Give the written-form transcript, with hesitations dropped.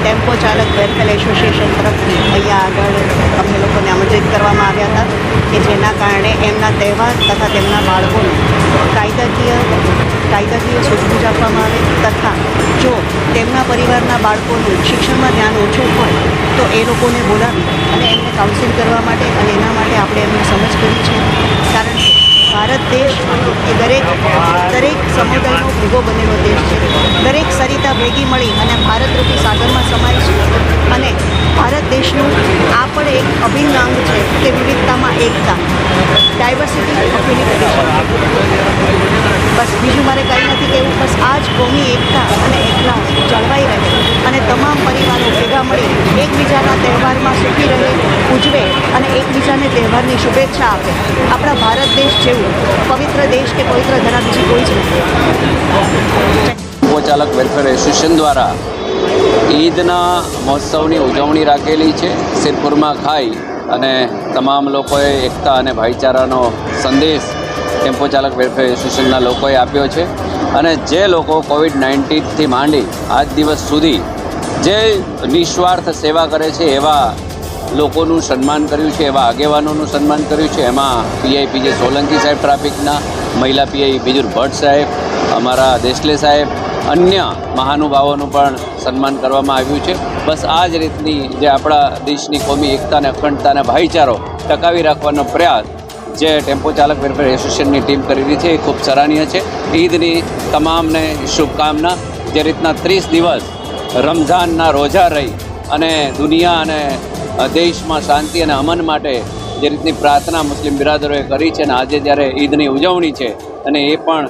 Tempo ચાલક welfare association તરફથી અહીંયા આગળ અમને લોકોને આમંત્રિત કરવામાં આવ્યા હતા કે જેના કારણે એમના તહેવાર તથા તેમના બાળકોને કાયદાકીય સૂઝબૂછ આપવામાં આવે તથા જો તેમના પરિવારના બાળકોનું શિક્ષણમાં ધ્યાન ઓછું હોય તો એ લોકોને બોલાવી અને એમને કાઉન્સિલ કરવા માટે અને એના માટે આપણે એમને સમજ કરી છે. કારણ કે ભારત દેશ એ દરેક સમુદાયનો ભેગો બનેલો દેશ છે. દરેક સરિતા ભેગી મળી અને ભારતરૂપી સાગરમાં સમાય છે અને ભારત દેશનું આ પણ એક અભિન્ન અંગ છે કે વિવિધતામાં એકતા, ડાયવર્સિટી ઓફ યુનિટી. બસ બીજું મારે કંઈ નથી કહેવું. બસ આ જ કોમી એકતા અને એકલા જળવાઈ રહે અને તમામ પરિવારો ભેગા મળી એકબીજાના તહેવારમાં સુખી રહે, ઉજવે અને એકબીજાને તહેવારની શુભેચ્છા આપે. આપણા ભારત દેશ જેવું પવિત્ર દેશ કે પવિત્ર ધરા બીજી કોઈ જ નથી. ટેમ્પો ચાલક વેલફેર એસોસિએશન દ્વારા ઈદના મહોત્સવની ઉજવણી રાખેલી છે. સિરપુરમાં ખાઈ અને તમામ લોકોએ એકતા અને ભાઈચારાનો સંદેશ ટેમ્પો ચાલક વેલફેર એસોસિએશનના લોકોએ આપ્યો છે. અને જે લોકો કોવિડ-19થી માંડી આજ દિવસ સુધી જે નિસ્વાર્થ સેવા કરે છે એવા લોકોનું સન્માન કર્યું છે, એવા આગેવાનોનું સન્માન કર્યું છે. એમાં પીઆઈ પીજે સોલંકી સાહેબ ટ્રાફિકના, મહિલા પીઆઈ બીજુર ભટ્ટ સાહેબ, અમારા દેશલે સાહેબ, અન્ય મહાનુભાવોનું પણ સન્માન કરવામાં આવ્યું છે. બસ આ જ રીતની જે આપણા દેશની કોમી એકતા અને અખંડતા અને ભાઈચારો ટકાવી રાખવાનો પ્રયાસ જે ટેમ્પો ચાલક વેલફેર એસોસિએશનની ટીમ કરી રહી છે એ ખૂબ સરાહનીય છે. ઈદની તમામને શુભકામના. જે રીતના 30 દિવસ રમઝાનના રોજા રહી અને દુનિયા અને દેશમાં શાંતિ અને અમન માટે જે રીતની પ્રાર્થના મુસ્લિમ બિરાદરોએ કરી છે અને આજે જ્યારે ઈદની ઉજવણી છે અને એ પણ